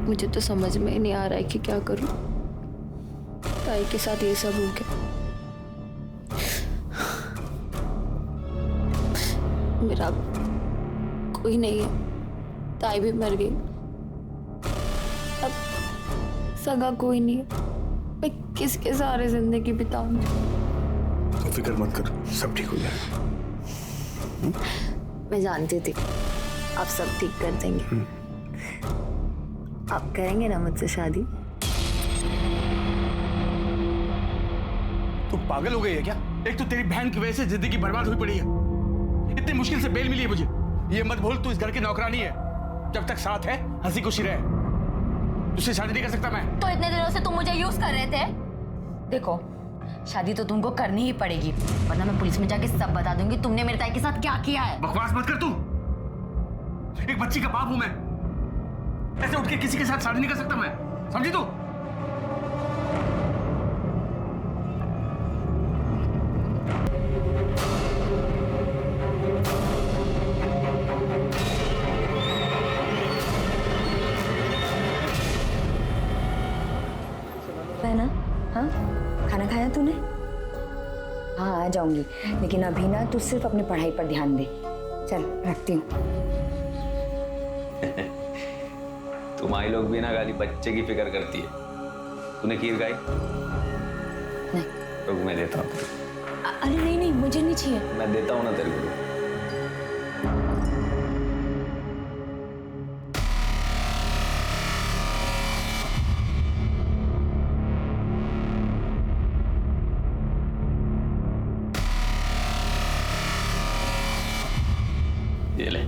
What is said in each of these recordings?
मुझे तो समझ में ही नहीं आ रहा है कि क्या करूं। ताई के साथ ये सब हो गया। मेरा कोई नहीं है, ताई भी मर गई, अब सगा कोई नहीं है। मैं किसके सहारे जिंदगी बिताऊंगी? तो फिक्र मत कर, सब ठीक हो जाएगा। मैं जानती थी आप सब ठीक कर देंगे। आप करेंगे ना मुझसे शादी? तू पागल हो गई है क्या? एक तो तेरी बहन की वजह से जिंदगी बर्बाद हुई पड़ी है, इतनी मुश्किल से बेल मिली है मुझे। ये मत भूल तू इस घर की नौकरानी है, जब तक साथ है हंसी खुशी रहे। तुझसे शादी नहीं कर सकता मैं। तो इतने दिनों से तुम मुझे यूज कर रहे थे। देखो शादी तो तुमको करनी ही पड़ेगी, वरना मैं पुलिस में जाके सब बता दूंगी तुमने मेरे ताई के साथ क्या किया है। बकवास मत कर तू, एक बच्ची का बाप हूं मैं, ऐसे उठ के किसी के साथ शादी नहीं कर सकता मैं, समझी तू? ना हाँ, खाना खाया तूने? हाँ आ जाऊंगी, लेकिन अभी ना तू सिर्फ अपनी पढ़ाई पर ध्यान दे। चल रखती हूँ। तुम्हारी लोग भी ना गाली बच्चे की फिक्र करती है। तूने खीर खाई? नहीं। रुक मैं देता हूँ। अरे नहीं नहीं, मुझे नहीं चाहिए। मैं देता हूँ ना तेरे को। ये ले।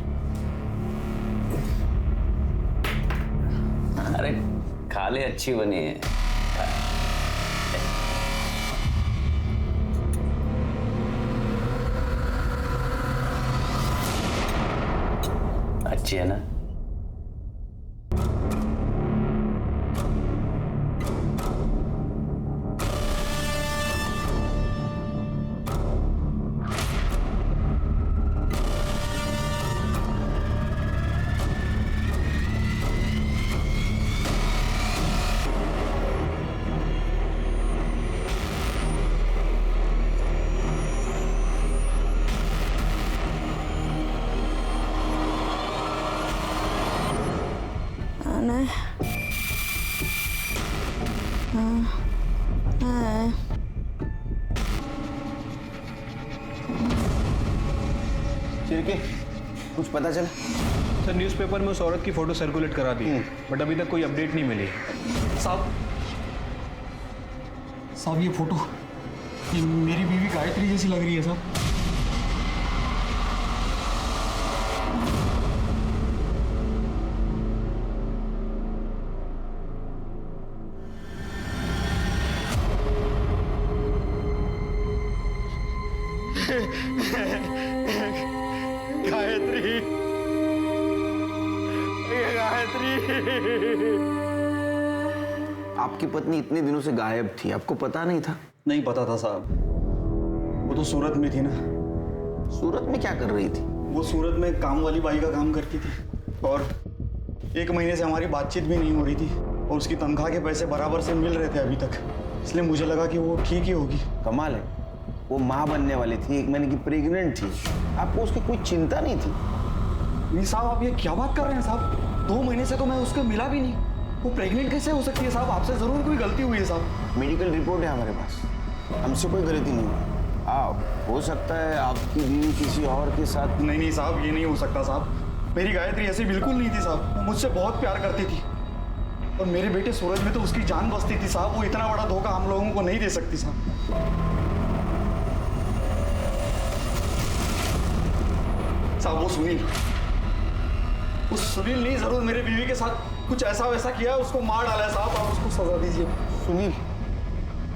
अरे खा ले, अच्छी बनी है। अच्छी है ना? चिरके, कुछ पता चला? सर न्यूज़पेपर में उस औरत की फोटो सर्कुलेट करा दी, बट अभी तक कोई अपडेट नहीं मिली। साहब ये फोटो, ये मेरी बीवी गायत्री जैसी लग रही है साहब। गायत्री, गायत्री। आपकी पत्नी इतने दिनों से गायब थी, आपको पता नहीं था? नहीं पता था साहब, वो तो सूरत में थी ना। सूरत में क्या कर रही थी? वो सूरत में काम वाली बाई का काम करती थी, और 1 महीने से हमारी बातचीत भी नहीं हो रही थी, और उसकी तनख्वाह के पैसे बराबर से मिल रहे थे अभी तक, इसलिए मुझे लगा कि वो ठीक ही होगी। कमाल है, वो माँ बनने वाली थी, 1 महीने की प्रेग्नेंट थी, आपको उसकी कोई चिंता नहीं थी? नहीं साहब, आप ये क्या बात कर रहे हैं साहब? 2 महीने से तो मैं उसको मिला भी नहीं, वो प्रेग्नेंट कैसे हो सकती है साहब? आपसे जरूर कोई गलती हुई है साहब। मेडिकल रिपोर्ट है हमारे पास, हमसे कोई गलती नहीं हुई। हो सकता है आपकी बीवी किसी और के साथ। नहीं नहीं साहब, ये नहीं हो सकता साहब। मेरी गायत्री ऐसी बिल्कुल नहीं थी साहब, वो मुझसे बहुत प्यार करती थी, और मेरे बेटे सूरज में तो उसकी जान बसती थी साहब। वो इतना बड़ा धोखा हम लोगों को नहीं दे सकती साहब। साहब वो सुनील नहीं, जरूर मेरे बीवी के साथ कुछ ऐसा वैसा किया, उसको मार डाला है साहब। आप उसको सजा दीजिए। सुनील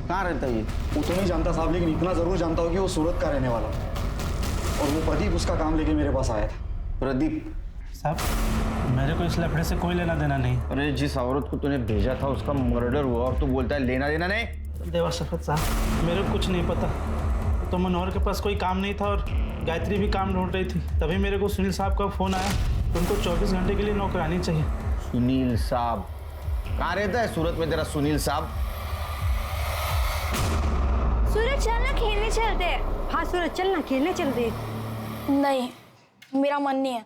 कहाँ रहता है ये? वो तो नहीं जानता साहब, लेकिन इतना जरूर जानता हूँ कि वो सूरत का रहने वाला, और वो प्रदीप उसका काम लेके मेरे पास आया था। प्रदीप साहब, मेरे को इस लफड़े से कोई लेना देना नहीं। अरे जिस औरत को तूने भेजा था उसका मर्डर हुआ, और तू बोलता है लेना देना नहीं? देवर शफत साहब, मेरे को कुछ नहीं पता। तो मनोहर के पास कोई काम नहीं था, और गायत्री भी काम ढूंढ रही थी, तभी मेरे को सुनील साहब का फ़ोन आया, उनको 24 घंटे के लिए नौकरानी चाहिए। सुनील साहब कहाँ रहता है सूरत में तेरा सुनील साहब? सूरज चल ना खेलने चलते हैं। हाँ सूरज चल ना खेलने चलते। नहीं मेरा मन नहीं है।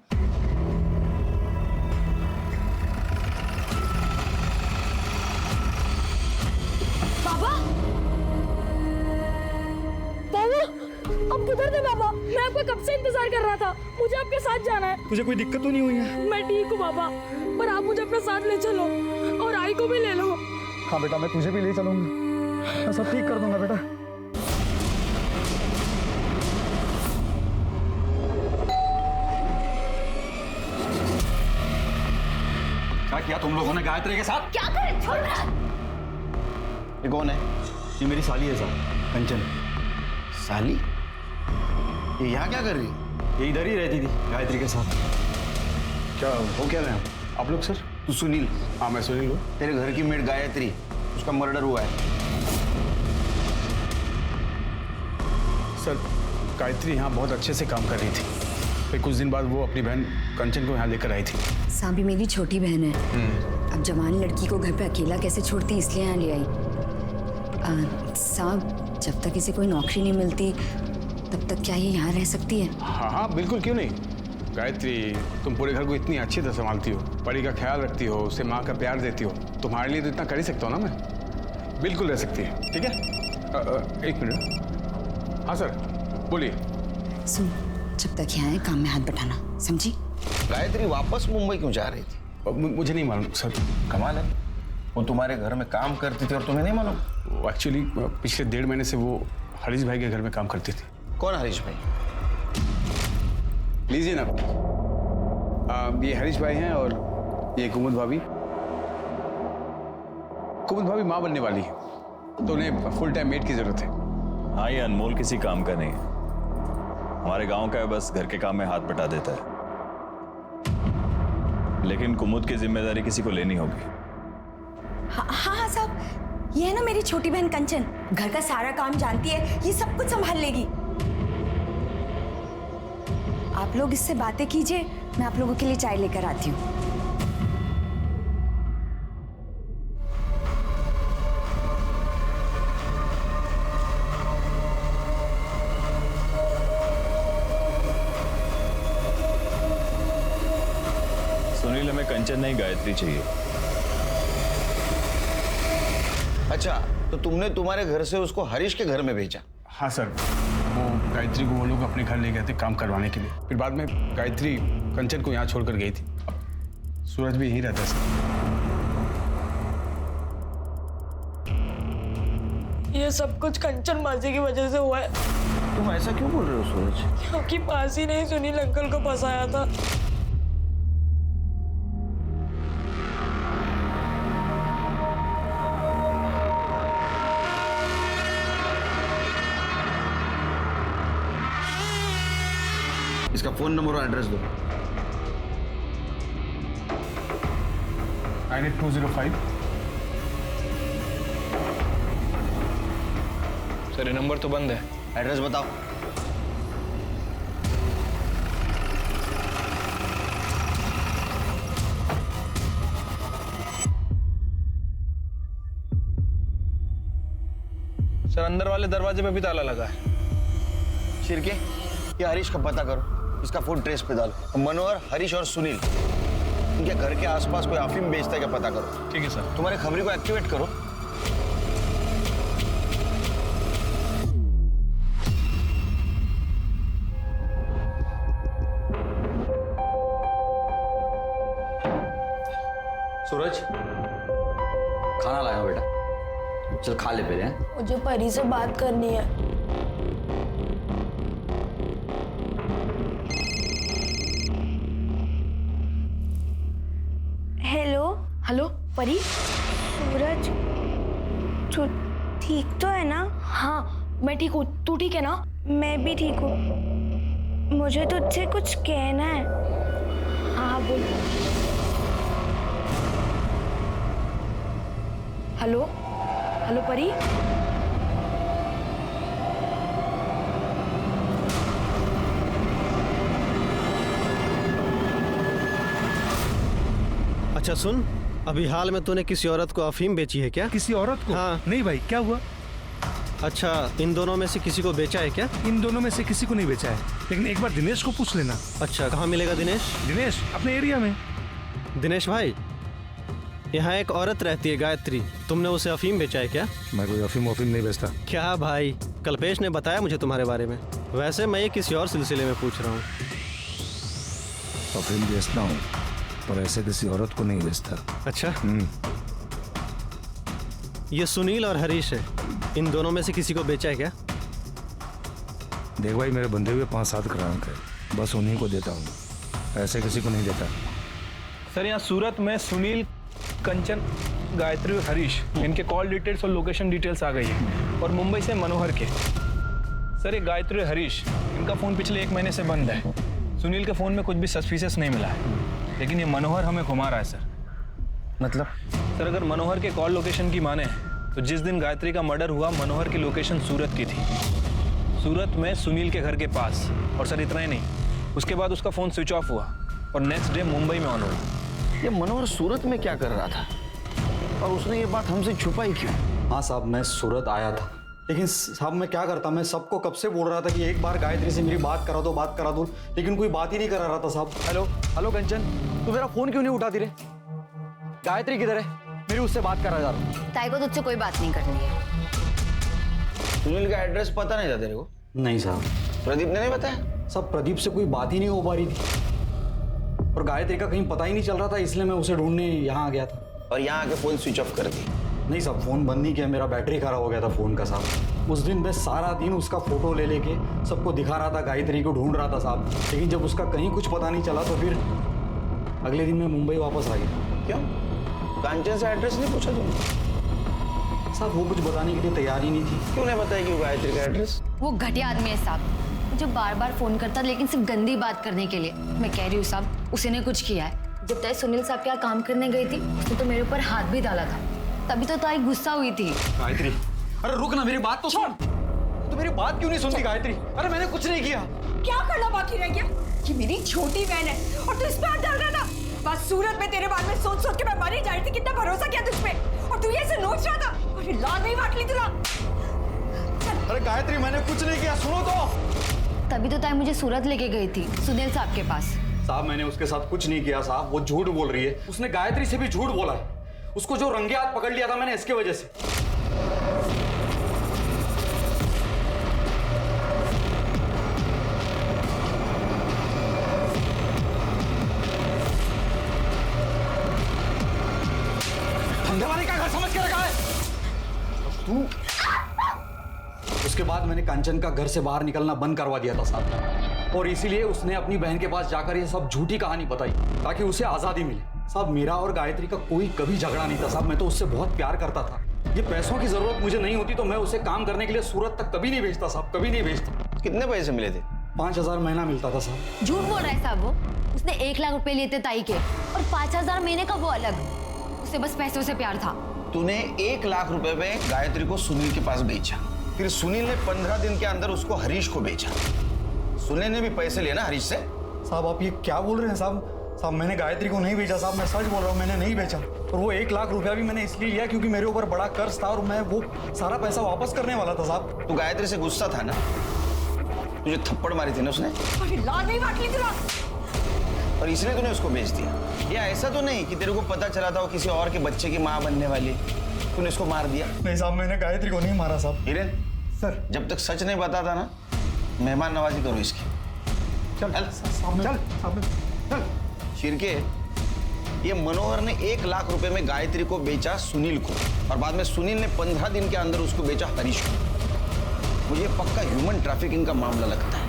बाबा बाबा अब किधर थे बाबा? मैं आपका कब से इंतजार कर रहा था। मुझे आपके साथ जाना है। तुझे कोई दिक्कत तो नहीं हुई है? मैं ठीक हूँ बाबा, पर आप मुझे अपने साथ ले चलो और आई को भी ले लो। हाँ बेटा, मैं तुझे भी ले चलूंगा। मैं सब ठीक कर दूंगा बेटा। क्या किया तुम लोगों ने गायत्री के साथ? क्या करे? छोड़ रहा। ये कौन है? ये मेरी साली है साहब, कंचन। साली? ये यहाँ क्या कर रही है? ये इधर ही रहती थी गायत्री के साथ। क्या हो क्या रहे हैं आप लोग? सर तू सुनील? हाँ मैं सुनील हूँ। तेरे घर की मेड गायत्री, उसका मर्डर हुआ है। सर गायत्री यहाँ बहुत अच्छे से काम कर रही थी, फिर कुछ दिन बाद वो अपनी बहन कंचन को यहाँ लेकर आई थी। सांबी मेरी छोटी बहन है। अब जवान लड़की को घर पे अकेला कैसे छोड़ती, इसलिए यहाँ ले आई। साहब, जब तक इसे कोई नौकरी नहीं मिलती तब तक क्या ये यहाँ रह सकती है? हाँ हाँ बिल्कुल, क्यों नहीं। गायत्री, तुम पूरे घर को इतनी अच्छी तरह संभालती हो, परी का ख्याल रखती हो, उसे माँ का प्यार देती हो, तुम्हारे लिए तो इतना कर ही सकता हूँ ना मैं। बिल्कुल रह सकती है, ठीक है। एक मिनट। हाँ सर बोलिए। सुन, जब तक यहाँ है काम में हाथ बटाना, समझी? गायत्री वापस मुंबई क्यों जा रही थी? मुझे नहीं मालूम सर। कमाल है, वो तुम्हारे घर में काम करती थी और तुम्हें नहीं मालूम? एक्चुअली पिछले 1.5 महीने से वो हरीश भाई के घर में काम करती थी। कौन हरीश भाई? लीजिए ना, ये हरीश भाई हैं और ये कुमुद भाभी। कुमुद भाभी माँ बनने वाली है, तो उन्हें फुल टाइम मेड की जरूरत है। हाँ, ये अनमोल किसी काम का नहीं है, हमारे गांव का है, बस घर के काम में हाथ बटा देता है। लेकिन कुमुद की जिम्मेदारी किसी को लेनी होगी। हाँ हाँ साहब, ये है ना मेरी छोटी बहन कंचन, घर का सारा काम जानती है, ये सब कुछ संभाल लेगी। आप लोग इससे बातें कीजिए, मैं आप लोगों के लिए चाय लेकर आती हूँ। सुनील, हमें कंचन नहीं गायत्री चाहिए। अच्छा, तो तुमने तुम्हारे घर से उसको हरीश के घर में भेजा? हाँ सर, वो गायत्री को वो लोग अपने घर ले गए थे काम करवाने के लिए। फिर बाद में गायत्री कंचन को यहाँ छोड़कर गई थी। अब सूरज भी यहीं रहता है सर। ये सब कुछ कंचन मासी की वजह से हुआ है। तुम ऐसा क्यों बोल रहे हो सूरज? क्योंकि मासी ने ही सुनील अंकल को फंसाया था। इसका फोन नंबर और एड्रेस दो। 98205। सर ये नंबर तो बंद है। एड्रेस बताओ। सर अंदर वाले दरवाजे पे भी ताला लगा है। शिरके, ये हरीश का पता करो, इसका फोन ट्रेस पे डालो। मनोहर, हरीश और सुनील, इनके घर के आसपास कोई अफीम बेचता है क्या पता करो। ठीक है सर। तुम्हारे खबरी को एक्टिवेट करो। सूरज, खाना लाया हूं बेटा, चल खा ले पहले। हैं? मुझे परी से बात करनी है। हेलो हेलो परी। सूरज, तू ठीक तो है ना? हाँ मैं ठीक हूँ, तू ठीक है ना? मैं भी ठीक हूँ। मुझे तुझसे कुछ कहना है। हाँ बोल। हेलो हेलो परी। अच्छा सुन, अभी हाल में तूने किसी औरत को अफीम बेची है क्या? किसी औरत को? हाँ। नहीं भाई, क्या हुआ? अच्छा, इन दोनों में से किसी को बेचा है क्या? इन दोनों में से किसी को नहीं बेचा है, लेकिन एक बार दिनेश को पूछ लेना। अच्छा, कहाँ मिलेगा दिनेश? दिनेश अपने एरिया में। दिनेश भाई, यहाँ एक औरत रहती है गायत्री, तुमने उसे अफीम बेचा है क्या? मैं कोई अफीम नहीं बेचता। क्या भाई, कल्पेश ने बताया मुझे तुम्हारे बारे में। वैसे मैं ये किसी और सिलसिले में पूछ रहा हूँ। अफीम बेचता हूँ, पर ऐसे किसी औरत को नहीं बेचता। अच्छा, ये सुनील और हरीश है, इन दोनों में से किसी को बेचा है क्या? देख भाई, मेरे बंधे हुए 5-7 ग्राहक है, बस उन्हीं को देता हूँ, ऐसे किसी को नहीं देता। सर यहाँ सूरत में सुनील, कंचन, गायत्री और हरीश, इनके कॉल डिटेल्स और लोकेशन डिटेल्स आ गई है। और मुंबई से मनोहर के। सर ये गायत्री और हरीश, इनका फ़ोन पिछले 1 महीने से बंद है। सुनील के फ़ोन में कुछ भी सस्पिशियस नहीं मिला है, लेकिन ये मनोहर हमें घुमा रहा है सर। मतलब? सर अगर मनोहर के कॉल लोकेशन की माने तो जिस दिन गायत्री का मर्डर हुआ, मनोहर की लोकेशन सूरत की थी, सूरत में सुनील के घर के पास। और सर इतना ही नहीं, उसके बाद उसका फ़ोन स्विच ऑफ हुआ और नेक्स्ट डे मुंबई में ऑन हुआ। ये मनोहर सूरत में क्या कर रहा था और उसने ये बात हमसे छुपाई क्यों? हाँ साहब, मैं सूरत आया था, लेकिन साहब मैं क्या करता, मैं सबको कब से बोल रहा था कि एक बार गायत्री से मेरी बात करा दो, लेकिन कोई बात ही नहीं करा रहा था साहब। हेलो कंचन, तू मेरा फोन क्यों नहीं उठाती रे? गायत्री किधर है? मेरी उससे बात करा जा रहा हूँ। ताई को तुझसे कोई बात नहीं करनी है। सुनील का एड्रेस पता नहीं था तेरे को? नहीं साहब। प्रदीप ने नहीं बताया? सब प्रदीप से कोई बात ही नहीं हो पा रही थी, और गायत्री का कहीं पता ही नहीं चल रहा था, इसलिए मैं उसे ढूंढने यहाँ आ गया था। और यहाँ आके फोन स्विच ऑफ कर दी? नहीं साहब, फोन बंद नहीं किया, मेरा बैटरी खराब हो गया था फोन का साहब। उस दिन मैं सारा दिन उसका फोटो ले लेके सबको दिखा रहा था, गायत्री को ढूंढ रहा था साहब, लेकिन जब उसका कहीं कुछ पता नहीं चला तो फिर अगले दिन मैं मुंबई वापस आ गया। क्यों? कांचन से एड्रेस नहीं पूछा तुमने? साहब वो कुछ बताने के लिए तैयार ही नहीं थी। क्यों नहीं बताया कि गायत्री का एड्रेस? वो घटिया आदमी है साहब, मुझे बार बार फोन करता, लेकिन सिर्फ गंदी बात करने के लिए। मैं कह रही हूँ साहब, उसी ने कुछ किया है। जब ताई सुनील साहब के यहाँ काम करने गई थी, उसने तो मेरे ऊपर हाथ भी डाला था, तभी तो ताई गुस्सा हुई थी। गायत्री, अरे रुक ना, मेरी बात तो सुन। तो मेरी बात क्यों नहीं सुनती गायत्री? अरे मैंने कुछ नहीं किया। क्या करना बाकी रह गया? ये मेरी छोटी बहन है और तू इस पे हाथ डाल रहा था। बस सूरत में तेरे बारे में सोच सोच के मैं मरी जा रही थी। कितना भरोसा किया तुझ पे, और तू ये ऐसे नोच रहा था। अरे लाल नहीं बांट ली तुला। अरे गायत्री, मैंने कुछ नहीं किया, सुनो तो। तभी तो ताई मुझे सूरत लेके गई थी, सुनील साहब के पास। साहब मैंने उसके साथ कुछ नहीं किया साहब, वो झूठ बोल रही है। उसने गायत्री से भी झूठ बोला है। उसको जो रंगे हाथ पकड़ लिया था मैंने, इसके वजह से। धंधेवाले का घर समझ के रखा है तू। उसके बाद मैंने कंचन का घर से बाहर निकलना बंद करवा दिया था साहब, और इसीलिए उसने अपनी बहन के पास जाकर ये सब झूठी कहानी बताई ताकि उसे आजादी मिले। साहब मेरा और गायत्री का कोई कभी झगड़ा नहीं था साहब, मैं तो उससे बहुत प्यार करता था। ये पैसों की जरूरत मुझे नहीं होती तो मैं उसे काम करने के लिए सूरत तक कभी नहीं भेजता साहब, कभी नहीं भेजता। कितने पैसे मिले थे? 5,000 महीना मिलता था साहब। झूठ बोल रहा है साहब वो। उसने 1 लाख रुपए लिए थे ताई के, और 5,000 महीने का वो अलग। उसे बस पैसों से प्यार था। तूने 1 लाख रुपए में गायत्री को सुनील के पास बेचा, फिर सुनील ने 15 दिन के अंदर उसको हरीश को बेचा। सुनील ने भी पैसे लिए ना हरीश से? साहब आप ये क्या बोल रहे हैं साहब? साहब मैंने गायत्री को नहीं बेचा साहब, मैं सच बोल रहा हूँ, मैंने नहीं बेचा। और वो 1 लाख रुपया भी मैंने इसलिए लिया क्योंकि मेरे ऊपर बड़ा कर्ज था और मैं वो सारा पैसा वापस करने वाला था साहब। तू गायत्री से गुस्सा था ना? तुझे थप्पड़ मारी थी ना उसने? अरे लाल नहीं बांट ली तुला। और इसलिए तूने उसको बेच दिया? या ऐसा तो नहीं कि तेरे को पता चला था वो किसी और के बच्चे की माँ बनने वाली, तूने उसको मार दिया? नहीं साहब, मैंने गायत्री को नहीं मारा साहब। हिरेन सर, जब तक सच नहीं बताता ना, मेहमान नवाजी करो इसकी। चल चल। शिरके, ये मनोहर ने 1 लाख रुपए में गायत्री को बेचा सुनील को, और बाद में सुनील ने 15 दिन के अंदर उसको बेचा हरीश को। मुझे पक्का ह्यूमन ट्रैफिकिंग का मामला लगता है।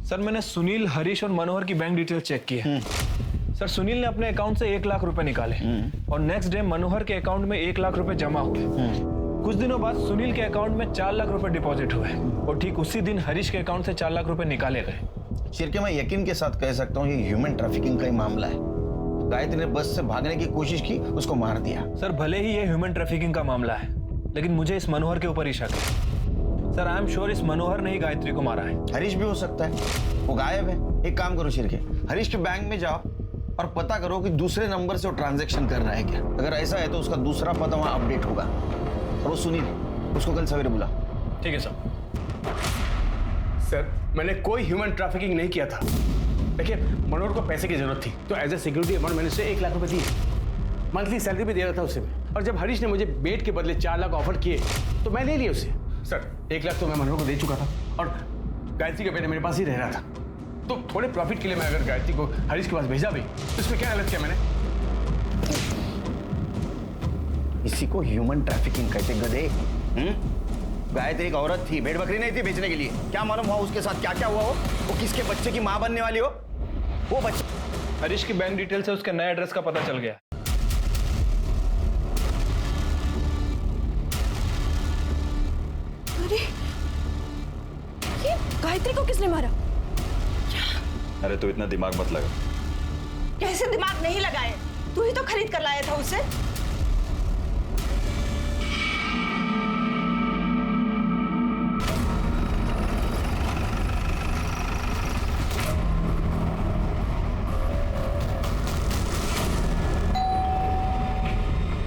सर मैंने सुनील, हरीश और मनोहर की बैंक डिटेल चेक की है। सर सुनील ने अपने अकाउंट से 1 लाख रुपए निकाले, और नेक्स्ट डे मनोहर के अकाउंट में 1 लाख रुपए जमा हुए। कुछ दिनों बाद सुनील के अकाउंट में 4 लाख रुपए डिपॉजिट हुए, और ठीक उसी दिन हरीश के अकाउंट से 4 लाख रुपए निकाले गए। शिरके, मैं यकीन के साथ कह सकता हूँ ये ह्यूमन ट्रैफिकिंग का ही मामला है। गायत्री ने बस से भागने की कोशिश की, उसको मार दिया। सर भले ही ये ह्यूमन ट्रैफिकिंग का मामला है, लेकिन मुझे इस मनोहर के ऊपर ही शक है। सर आई एम श्योर इस मनोहर ने ही गायत्री को मारा है। हरीश भी हो सकता है, वो गायब है। एक काम करो शिरके, हरीश के बैंक में जाओ, और पता करो कि दूसरे नंबर से वो ट्रांजैक्शन कर रहा है क्या। अगर ऐसा है तो उसका दूसरा पता वहां अपडेट होगा। और वो सुनील, उसको कल सवेरे बुला। ठीक है सर। सर, मैंने कोई ह्यूमन ट्रैफिकिंग नहीं किया था। देखिए, मनोहर को पैसे की जरूरत थी तो एज ए सिक्योरिटी अमाउंट मैंने उसे 1 लाख रुपए दिए। मंथली सैलरी भी दे रहा था उसे मैं। और जब हरीश ने मुझे बेट के बदले 4 लाख ऑफर किए तो मैं ले लिया उसे। सर, 1 लाख तो मैं मनोहर को दे चुका था और गायत्री का बेटा मेरे पास ही रह रहा था। तो थोड़े प्रॉफिट के लिए मैं अगर गायत्री को हरीश के पास भेजा भी तो इसमें क्या गलत किया मैंने? इसी को ह्यूमन ट्रैफिकिंग कहते गधे। गायत्री एक औरत थी, भेड़ बकरी नहीं थी बेचने के लिए। क्या मालूम हुआ उसके साथ क्या क्या हुआ हो, वो किसके बच्चे की मां बनने वाली हो। वो बच्चे हरीश की बैंक डिटेल से उसके नए एड्रेस का पता चल गया। अरे ये गायत्री को किसने मारा? अरे तो इतना दिमाग मत लगा। कैसे दिमाग नहीं लगाए? तू ही तो खरीद कर लाया था उसे।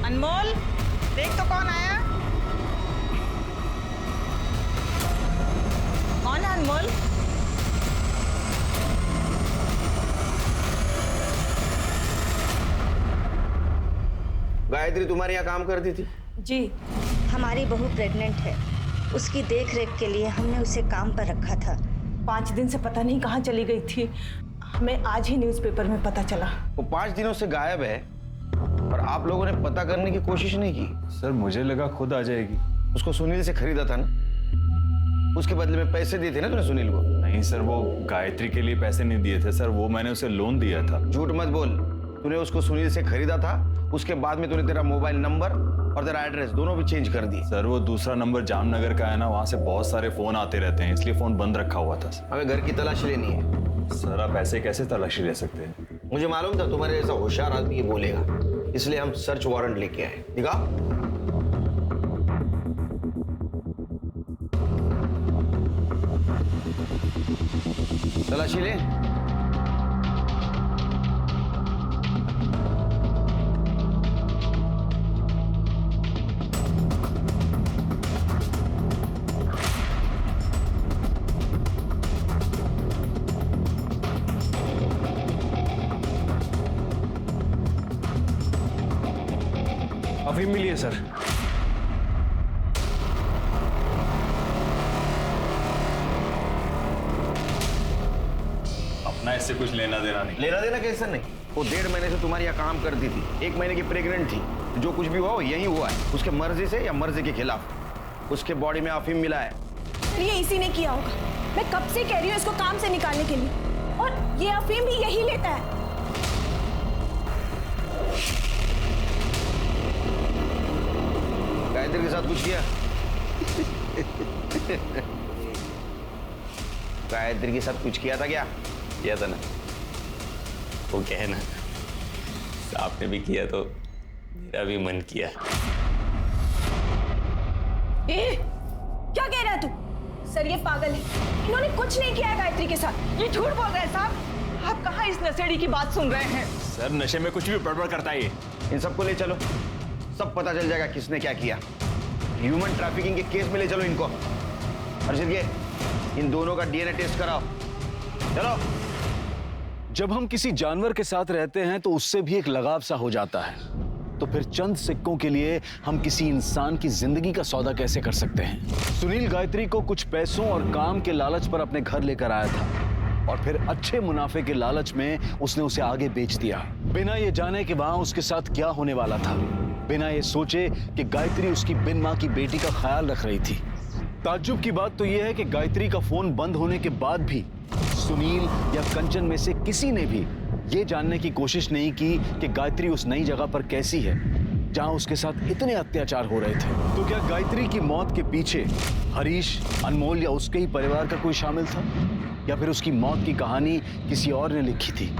अनमोल, देख तो कौन आया। कौन है अनमोल? गायत्री तुम्हारे यहाँ काम करती थी? जी, हमारी बहू प्रेग्नेंट है। उसकी देखरेख के लिए हमने उसे काम पर रखा था। 5 दिन से पता नहीं कहाँ चली गई थी। हमें आज ही न्यूज़पेपर में पता चला। वो 5 दिनों से गायब है और आप लोगों ने पता करने की कोशिश नहीं की। सर मुझे लगा खुद आ जाएगी। उसको सुनील से खरीदा था ना, उसके बदले में पैसे दिए थे ना तूने सुनील को? नहीं सर, वो गायत्री के लिए पैसे नहीं दिए थे सर, वो मैंने उसे लोन दिया था। झूठ मत बोल। तूने उसको सुनील से खरीदा था, उसके बाद में तूने तेरा मोबाइल नंबर और तेरा एड्रेस दोनों भी चेंज कर दिए। सर वो दूसरा नंबर जामनगर का है ना, वहाँ से बहुत सारे फोन आते रहते हैं, इसलिए फोन बंद रखा हुआ था। हमें घर की तलाशी लेनी है। सर आप ऐसे कैसे तलाशी ले सकते हैं? मुझे मालूम था तुम्हारे जैसा होशियार आदमी ये बोलेगा, इसलिए हम सर्च वारंट लेके आए। दिखा। तलाशी ले। अफीम मिली है सर। अपना इससे कुछ लेना देना नहीं। लेना देना कैसे नहीं? वो 1.5 महीने से तुम्हारे यहाँ काम करती थी, 1 महीने की प्रेग्नेंट थी। जो कुछ भी हुआ वो यही हुआ है, उसके मर्जी से या मर्जी के खिलाफ। उसके बॉडी में अफीम मिला है। ये इसी ने किया होगा। मैं कब से कह रही हूँ इसको काम से निकालने के लिए, और ये अफीम भी यही लेता है। गायत्री के साथ कुछ किया? गायत्री के साथ कुछ किया था क्या? किया था ना। वो क्या है ना, आपने भी किया तो मेरा भी मन किया। क्या कह रहा है तू? सर ये पागल है, इन्होंने कुछ नहीं किया है गायत्री के साथ। ये झूठ बोल रहा है साहब। आप कहाँ इस नशेड़ी की बात सुन रहे हैं? सर नशे में कुछ भी बड़बड़ करता है ये। इन सबको ले चलो, सब पता चल जाएगा किसने क्या किया। ह्यूमन ट्रैफिकिंग के केस में ले चलो इनको। और इन दोनों का डीएनए टेस्ट कराओ। चलो। जब हम किसी जानवर के साथ रहते हैं तो उससे भी एक लगाव सा हो जाता है, तो फिर चंद सिक्कों के लिए हम किसी इंसान की जिंदगी का सौदा कैसे कर सकते हैं? सुनील गायत्री को कुछ पैसों और काम के लालच पर अपने घर लेकर आया था और फिर अच्छे मुनाफे के लालच में उसने उसे आगे बेच दिया, बिना ये जाने कि वहां उसके साथ क्या होने वाला था, बिना ये सोचे कि गायत्री उसकी बिन मां की बेटी का ख्याल रख रही थी। ताज्जुब की बात तो यह है कि गायत्री का फोन बंद होने के बाद भी सुनील या कंचन में से किसी ने भी ये जानने की कोशिश नहीं की कि गायत्री उस नई जगह पर कैसी है जहां उसके साथ इतने अत्याचार हो रहे थे। तो क्या गायत्री की मौत के पीछे हरीश, अनमोल या उसके ही परिवार का कोई शामिल था, या फिर उसकी मौत की कहानी किसी और ने लिखी थी?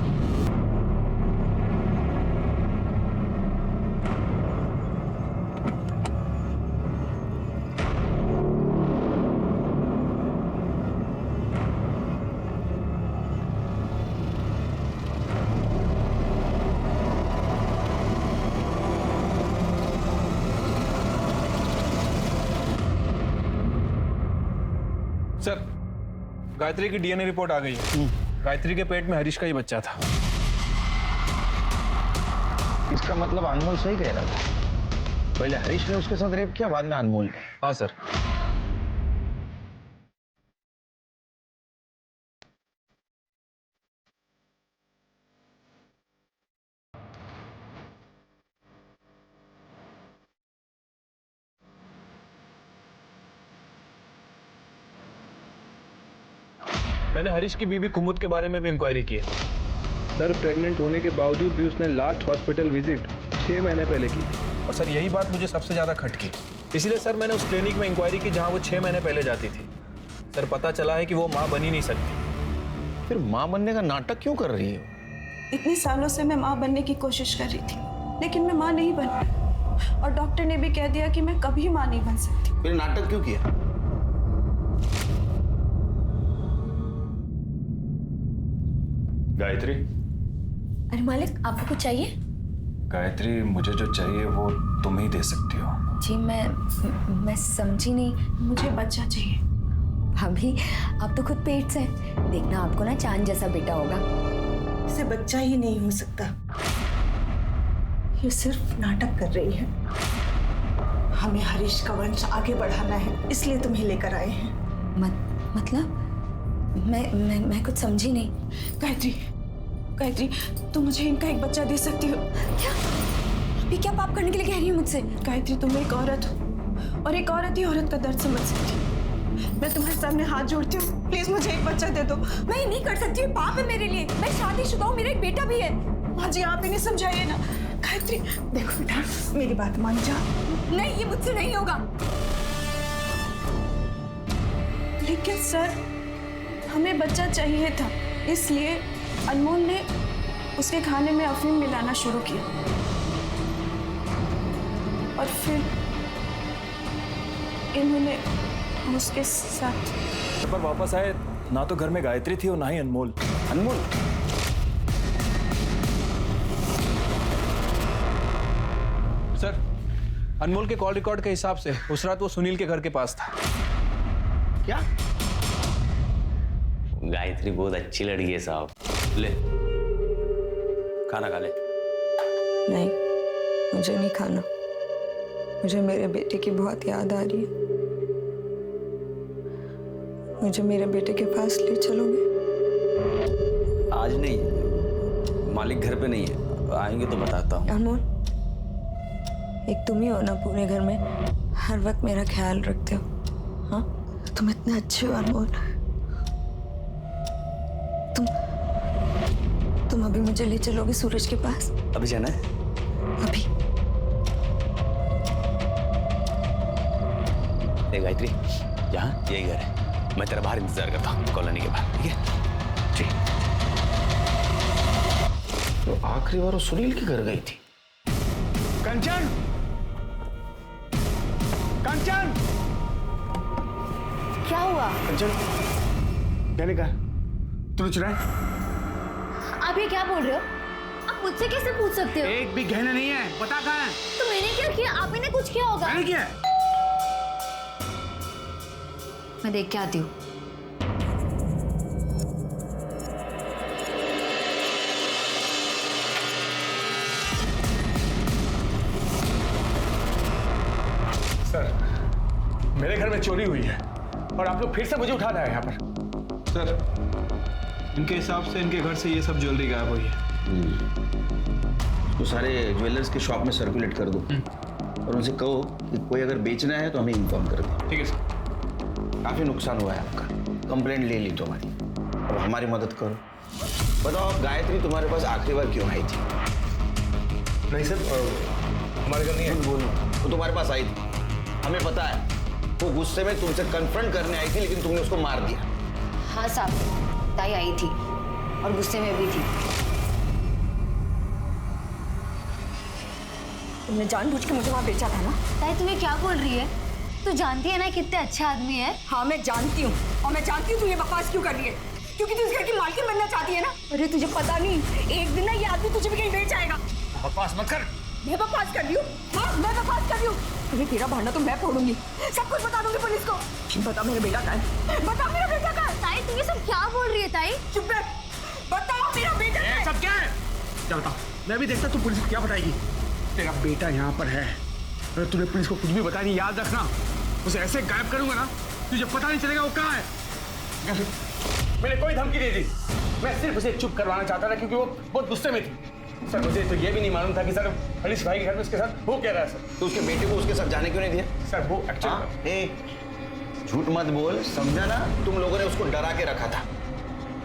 गायत्री की डीएनए रिपोर्ट आ गई है। गायत्री के पेट में हरीश का ही बच्चा था। इसका मतलब अनमोल सही कह रहा था। पहले हरीश ने उसके साथ रेप किया, बाद में अनमोल ने। हाँ सर। मैंने हरीश की बीवी कुमुद के बारे में भी इंक्वायरी की है। सर, प्रेग्नेंट होने के बावजूद भी उसने लास्ट हॉस्पिटल विजिट 6 महीने पहले की। और सर यही बात मुझे सबसे ज़्यादा खटकी। इसीलिए सर मैंने उस क्लिनिक में इंक्वायरी की जहाँ वो 6 महीने पहले जाती थी। सर पता चला है कि वो माँ बन ही नहीं सकती। फिर माँ बनने का नाटक क्यों कर रही है? इतने सालों से मैं माँ बनने की कोशिश कर रही थी, लेकिन मैं माँ नहीं बन पाई। और डॉक्टर ने भी कह दिया कि मैं कभी माँ नहीं बन सकती। फिर नाटक क्यों किया? गायत्री। अरे मालिक, आपको कुछ चाहिए? गायत्री, मुझे जो चाहिए वो तुम ही दे सकती हो। जी मैं समझी नहीं। मुझे बच्चा चाहिए। भाभी, आप तो खुद पेट से हैं। देखना आपको ना चांद जैसा बेटा होगा। इसे बच्चा ही नहीं हो सकता। ये सिर्फ नाटक कर रही है। हमें हरीश का वंश आगे बढ़ाना है, इसलिए तुम्हें लेकर आए हैं। मतलब मैं कुछ समझी नहीं। गायत्री, तुम मुझे इनका एक बच्चा दे सकती हो क्या? अभी क्या पाप करने के लिए कह रही हो मुझसे? गायत्री, तुम एक औरत हो और एक औरत ही औरत का दर्द समझ सकती। मैं तुम्हारे सामने हाथ जोड़ती हूँ, प्लीज मुझे एक बच्चा दे दो। मैं ये नहीं कर सकती, ये पाप है मेरे लिए। मैं शादीशुदा हूँ, मेरा एक बेटा भी है। माँ जी, आप इन्हें समझाइए ना। गायत्री, देखो बेटा, मेरी बात मान जा। नहीं, ये मुझसे नहीं होगा। लेकिन सर, हमें बच्चा चाहिए था, इसलिए अनमोल ने उसके खाने में अफीम मिलाना शुरू किया और फिर इन्होंने उसके साथ। पर वापस आए ना तो घर में गायत्री थी और ना ही अनमोल। अनमोल? सर, अनमोल के कॉल रिकॉर्ड के हिसाब से उस रात वो सुनील के घर के पास था। क्या? गायत्री बहुत अच्छी लड़की है साहब। ले, खाना खा ले। नहीं, मुझे नहीं खाना। मुझे मेरे बेटे की बहुत याद आ रही है। मुझे मेरे बेटे के पास ले चलोगे? आज नहीं, मालिक घर पे नहीं है, आएंगे तो बताता हूँ। अनमोल, एक तुम ही हो ना पूरे घर में हर वक्त मेरा ख्याल रखते हो। हाँ, तुम इतने अच्छे हो अनमोल। तुम अभी मुझे ले चलोगे सूरज के पास? अभी जाना है? अभी। गायत्री, यहाँ यही घर है। मैं तेरा बाहर इंतजार करता हूँ कॉलोनी के बाहर, ठीक है? ठीक। तो आखिरी बार वो सुनील के घर गई थी। कंचन! कंचन! क्या हुआ? कंचन, कहने का तूने चुराया? आप ये क्या बोल रहे हो? आप मुझसे कैसे पूछ सकते हो? एक भी गहना नहीं है, पता कहाँ है? तो मैंने क्या किया? आप ही ने कुछ किया होगा। मैंने किया? मैं देख के आती हूँ। सर, मेरे घर में चोरी हुई है और आप लोग फिर से मुझे उठा रहे हैं यहाँ पर। सर, इनके हिसाब से इनके घर से ये सब ज्वेलरी गायब हुई है। तो सारे ज्वेलर्स के शॉप में सर्कुलेट कर दो और उनसे कहो कि कोई अगर बेचना है तो हमें इन्फॉर्म कर दे। ठीक है सर। काफी नुकसान हुआ है आपका, कंप्लेंट ले ली तुम्हारी, अब हमारी मदद करो। बताओ, गायत्री तुम्हारे पास आखिरी बार क्यों आई थी? नहीं सर, हमारे घर नहीं है। बोलो, वो तुम्हारे पास आई थी, हमें पता है। वो गुस्से में तुमसे कन्फ्रंट करने आई थी, लेकिन तुमने उसको मार दिया। हाँ साहब, ताई आई थी और गुस्से में भी थी। तुमने जानबूझ के मुझे वहाँ बेचा था ना? ताई तुम्हें क्या बोल रही है? तू जानती है ना कितने अच्छा आदमी है। हाँ, मैं जानती हूँ और मैं जानती हूँ तू ये बकवास क्यों कर रही है, क्योंकि तू इस घर की मालकिन बनना चाहती है ना। अरे तुझे पता नहीं, एक दिन ना ये आदमी तुझे भी कहीं बेच आएगा। बकवास मत कर। मैं बकवास कर रही हूँ? हाँ, मैं बकवास कर रही हूँ। अरे तेरा भांडा तो मैं फोड़ूंगी, सब कुछ बता दूंगी पुलिस को। बता मेरा बेटा कहाँ है, बता मेरा बेटा कहाँ है। ताई तू ये सब क्या बोल रही है ताई? चुप रह, बताओ मेरा बेटा ये सब क्या है? क्या बताओ? मैं भी देखता तू पुलिस को क्या बताएगी। तेरा बेटा यहाँ पर है, अगर तूने पुलिस को कुछ भी बताया नहीं, याद रखना उसे ऐसे गायब करूंगा ना तुझे पता नहीं चलेगा वो कहाँ है। मैंने कोई धमकी नहीं दी, मैं सिर्फ उसे चुप करवाना चाहता था क्योंकि वो बहुत गुस्से में थी। सर मुझे तो ये भी नहीं मालूम था कि सर हरीश भाई के घर में उसके साथ वो कह रहा है। सर तो उसके बेटे को उसके साथ जाने क्यों नहीं दिया? सर वो एक्चुअली झूठ मत बोल, समझा ना? तुम लोगों ने उसको डरा के रखा था।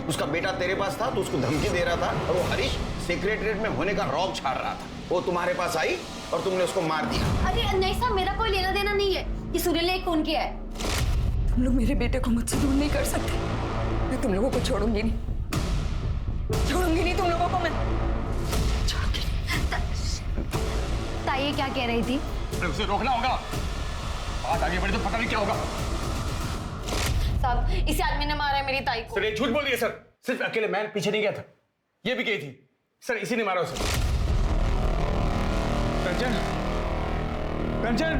उसका बेटा तेरे पास था तो उसको धमकी दे रहा था, और वो हरीश सेक्रेटरीट में होने का रौब छाड़ रहा था। वो तुम्हारे पास आई और तुमने उसको मार दिया। अरे नहीं साहब, मेरा कोई लेना देना नहीं है कि सुनील ने एक फोन किया है। तुम लोग मेरे बेटे को मुझसे दूर नहीं कर सकते। मैं तुम लोगों को छोड़ूंगी नहीं, छोड़ूंगी नहीं तुम लोगों को मैं। ताई ये क्या कह रही थी? उसे रोकना होगा, बात आगे बढ़े तो पता नहीं क्या होगा। साहब इसी आदमी ने मारा है मेरी ताई को। सर ये झूठ बोल रही है सर, सिर्फ अकेले मैं पीछे नहीं गया था, ये भी गई थी। सर इसी ने मारा उसे। कंचन, कंचन,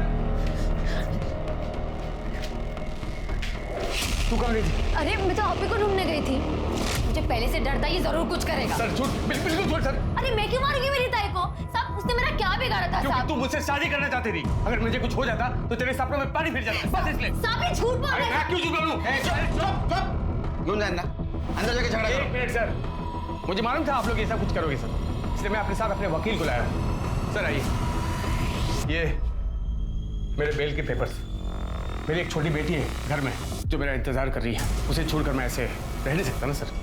तू कहाँ गई थी? अरे मैं तो आप ही को ढूंढने गई थी, मुझे पहले से डर था ये जरूर कुछ करेगा। सर झूठ, बिल्कुल झूठ सर। अरे मैं क्यों मारूंगी मेरी ताई को? साहब उसने मेरा क्या बिगाड़ा था? क्योंकि साहब तू मुझसे शादी करना चाहती थी, अगर मुझे कुछ हो जाता तो तेरे सपनों में पानी फिर जाता, बस इसलिए। साहब ये झूठ बोल रहे हैं। मैं क्यों झूठ बोलूं? क्यों जानना? अंदर जाके झगड़ा करो। एक मिनट सर, मुझे मालूम था आप लोग ऐसा कुछ करोगे सर, इसलिए मैं अपने साथ अपने वकील को लाया। सर आइए, ये मेरे बेल के पेपर्स। मेरी एक छोटी बेटी है घर में जो मेरा इंतजार कर रही है, उसे छोड़कर मैं ऐसे रह नहीं सकता ना सर।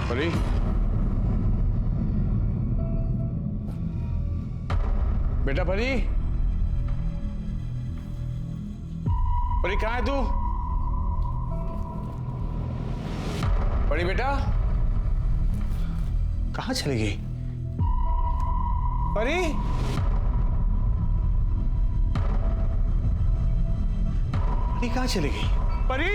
परी, बेटा परी, परी कहाँ है तू? परी बेटा कहाँ चली गई? परी, परी कहाँ चली गई? परी,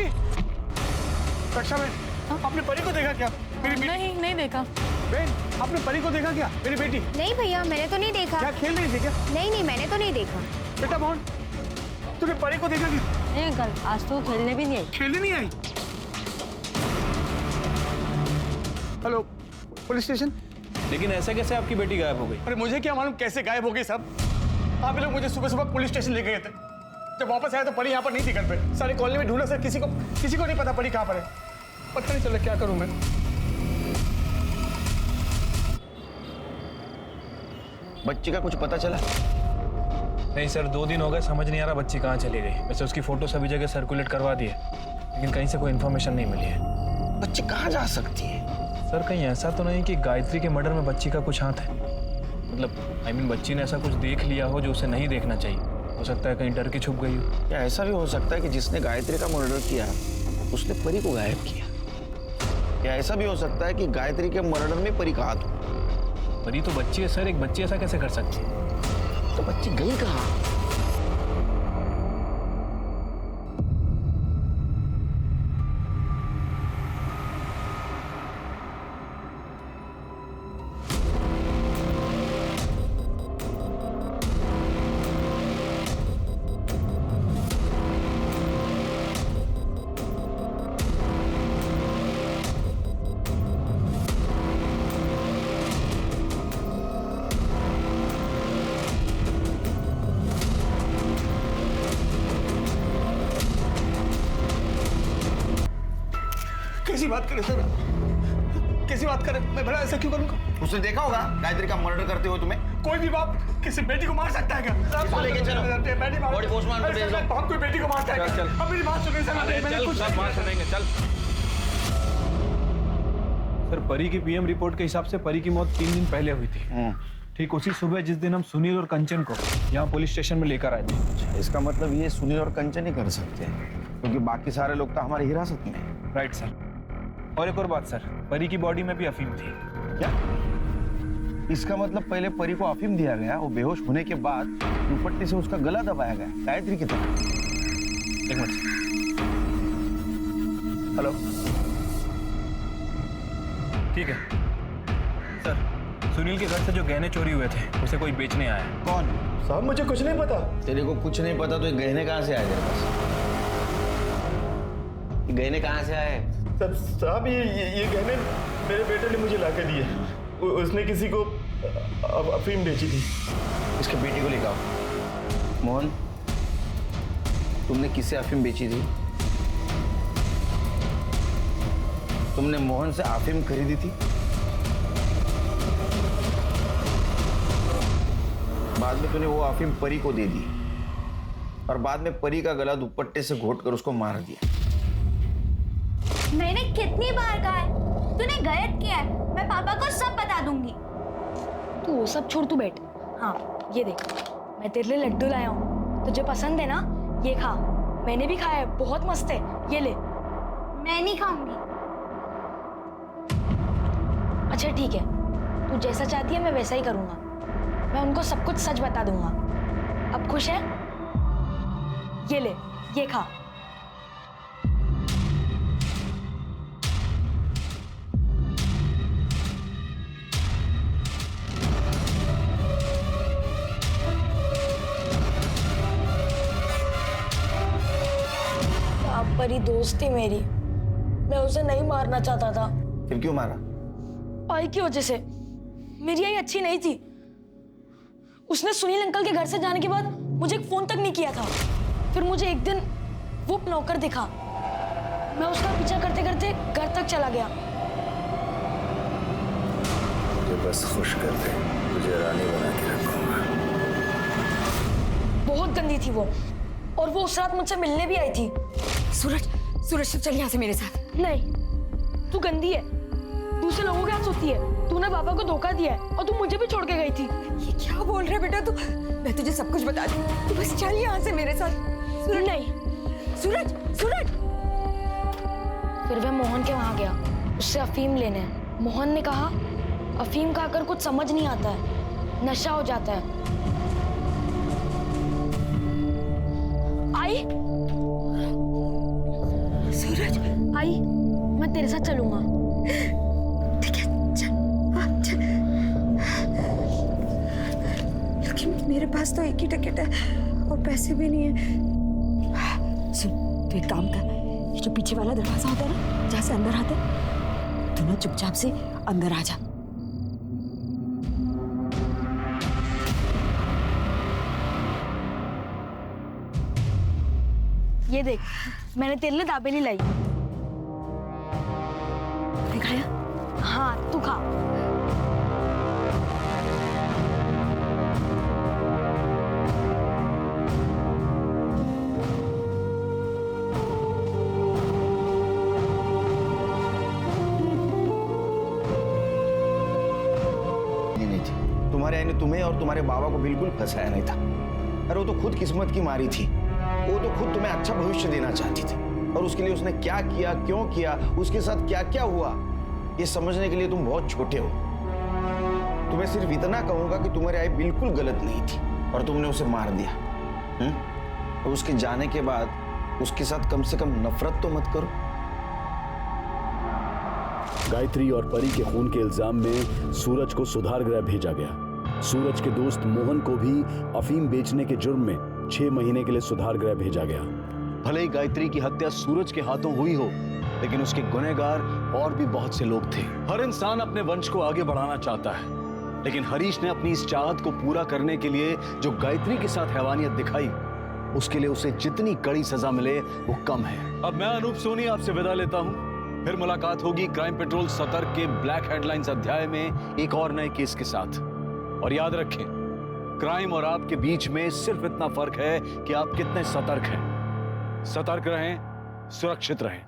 रक्षा बहन, आपने परी को देखा क्या? मेरी नहीं, नहीं देखा। बहन, आपने परी को देखा क्या? मेरी बेटी। नहीं भैया, मैंने तो नहीं देखा। क्या खेल रही थी क्या? नहीं, मैंने तो नहीं देखा। बेटा मोहन, तूने परी को देखा क्या? नहीं अंकल, आज तो खेलने भी नहीं आई। खेलने नहीं आई? Hello, police station. लेकिन ऐसे कैसे आपकी बेटी गायब हो गई? अरे मुझे क्या मालूम कैसे गायब हो गई साहब। आप लोग मुझे सुबह सुबह पुलिस स्टेशन ले गए थे, जब वापस आया तो परी यहाँ पर नहीं थी घर पे। सारी कॉलोनी में ढूंढा सर, किसी को नहीं पता परी कहाँ पर है। पता नहीं चला क्या करूं मैं। बच्ची का कुछ पता चला? नहीं सर, 2 दिन हो गए, समझ नहीं आ रहा बच्ची कहाँ चली गई। वैसे उसकी फोटो सभी जगह सर्कुलेट करवा दी है, लेकिन कहीं से कोई इन्फॉर्मेशन नहीं मिली है। बच्ची कहाँ जा सकती है? सर कहीं ऐसा तो नहीं कि गायत्री के मर्डर में बच्ची का कुछ हाथ है? मतलब बच्ची ने ऐसा कुछ देख लिया हो जो उसे नहीं देखना चाहिए। हो सकता है कहीं डर के छुप गई हो। क्या ऐसा भी हो सकता है कि जिसने गायत्री का मर्डर किया उसने परी को गायब किया? क्या ऐसा भी हो सकता है कि गायत्री के मर्डर में परी का हाथ हो? परी तो बच्ची है सर, एक बच्ची ऐसा कैसे कर सकती है? तो बच्ची गई कहाँ? कैसी बात करे सर, कैसी बात करे? मैं भला ऐसा क्यों करूंगा? उसने देखा होगा गायत्री का मर्डर करते हुए तुम्हें। कोई भी बाप किसी बेटी को मार सकता है क्या? इसको लेके चलो। बॉडी पोस्टमार्टम पे भेज दो। बाप कोई बेटी को मारता है क्या? अब मेरी बात सुनिए सर। चल सब बात सुनेंगे, चल। सर परी की पीएम रिपोर्ट के हिसाब से परी की मौत 3 दिन पहले हुई थी। ठीक उसी सुबह जिस दिन हम सुनील और कंचन को यहाँ पुलिस स्टेशन में लेकर आए थे। इसका मतलब ये सुनील और कंचन ही कर सकते हैं, क्योंकि बाकी सारे लोग तो हमारी हिरासत में हैं। Right sir. और एक और बात सर, परी की बॉडी में भी अफीम थी। क्या? इसका मतलब पहले परी को अफीम दिया गया, वो बेहोश होने के बाद दुपट्टे से उसका गला दबाया गया गायत्री की तरह। एक मिनट। हेलो, ठीक है सर, सुनील के घर से जो गहने चोरी हुए थे उसे कोई बेचने आया है। कौन? साहब मुझे कुछ नहीं पता। तेरे को कुछ नहीं पता तो ये गहने कहाँ से आए तेरे पास? ये गहने कहाँ से आए? साहब ये गहने मेरे बेटे ने मुझे लाके दिए। उसने किसी को अफीम बेची थी। इसके बेटे को लेकर आओ। मोहन, तुमने किससे अफीम बेची थी? तुमने मोहन से अफीम खरीदी थी? बाद में तूने वो अफीम परी को दे दी और बाद में परी का गला दुपट्टे से घोट कर उसको मार दिया। मैंने कितनी बार कहा है तूने गलत किया है, मैं पापा को सब बता दूंगी। तू वो सब छोड़, तू बैठ। हाँ ये देख, मैं तेरे लिए लड्डू लाया हूँ, तुझे पसंद है ना? ये खा। मैंने भी खाया है, बहुत मस्त है, ये ले। मैं नहीं खाऊंगी। अच्छा ठीक है, तू जैसा चाहती है मैं वैसा ही करूँगा। मैं उनको सब कुछ सच बता दूंगा। अब खुश है? ये ले, ये खा। परी दोस्त थी मेरी, मैं उसे नहीं मारना चाहता था। फिर क्यों मारा? आई की वजह से। मेरी आई अच्छी नहीं थी। उसने सुनील अंकल के घर से जाने के बाद मुझे एक फोन तक नहीं किया था। फिर मुझे एक दिन वो नौकर दिखा, मैं उसका पीछा करते करते घर तक चला गया। मुझे बस खुश कर दे, तुझे रानी बना के रखूंगा। बहुत गंदी थी वो, और वो उस रात मुझसे मिलने भी आई थी। सूरज, सूरज चल यहाँ से मेरे साथ। नहीं, तू गंदी है, दूसरे लोगों के हाथ सोती है। तूने पापा को धोखा दिया है और तू मुझे भी छोड़ के गई थी। ये क्या बोल रहा है बेटा तू? मैं तुझे सब कुछ बता दूं, तू बस चल यहाँ से मेरे साथ। सूरज नहीं। सूरज, सूरज। फिर वह मोहन के वहां गया उससे अफीम लेने। मोहन ने कहा अफीम खाकर कुछ समझ नहीं आता है, नशा हो जाता है। आई सूरज, आई मैं तेरे साथ चलूंगा। ठीक है, चल। लेकिन मेरे पास तो एक ही टिकट है और पैसे भी नहीं है। सुन, तू एक काम कर, ये जो पीछे वाला दरवाजा होता है ना, जहाँ से अंदर आते, तू ना चुपचाप से अंदर आ जा। ये देख, मैंने तेरे लिए दाबेली लाई। खाया? हाँ, तू खा। नहीं थी, तुम्हारे आई ने तुम्हें और तुम्हारे बाबा को बिल्कुल फंसाया नहीं था। अरे वो तो खुद किस्मत की मारी थी। वो तो खुद तुम्हें अच्छा भविष्य देना चाहती थी, और उसके लिए उसने क्या किया, क्यों किया, उसके साथ क्या क्या हुआ, ये समझने के लिए तुम बहुत छोटे हो। तुम्हें सिर्फ इतना कहूंगा कि तुम्हारी आई बिल्कुल गलत नहीं थी और तुमने उसे मार दिया। और उसके जाने के बाद उसके साथ कम से कम नफरत तो मत करो। गायत्री और परी के खून के इल्जाम में सूरज को सुधार गृह भेजा गया। सूरज के दोस्त मोहन को भी अफीम बेचने के जुर्म में 6 महीने के लिए सुधार गृह भेजा गया। भले ही गायत्री की हत्या सूरज के हाथों हुई हो, लेकिन उसके गुनहगार और भी बहुत से लोग थे। हर इंसान अपने वंश को आगे बढ़ाना चाहता है, लेकिन हरीश ने अपनी इस चाहत को पूरा करने के लिए जो गायत्री के साथ हैवानियत दिखाई, उसके लिए उसे जितनी कड़ी सजा मिले वो कम है। अब मैं अनूप सोनी आपसे विदा लेता हूँ। फिर मुलाकात होगी क्राइम पेट्रोल सतर्क के ब्लैक हेडलाइंस अध्याय में एक और नए केस के साथ। और याद रखें, क्राइम और आपके बीच में सिर्फ इतना फर्क है कि आप कितने सतर्क हैं। सतर्क रहें, सुरक्षित रहें।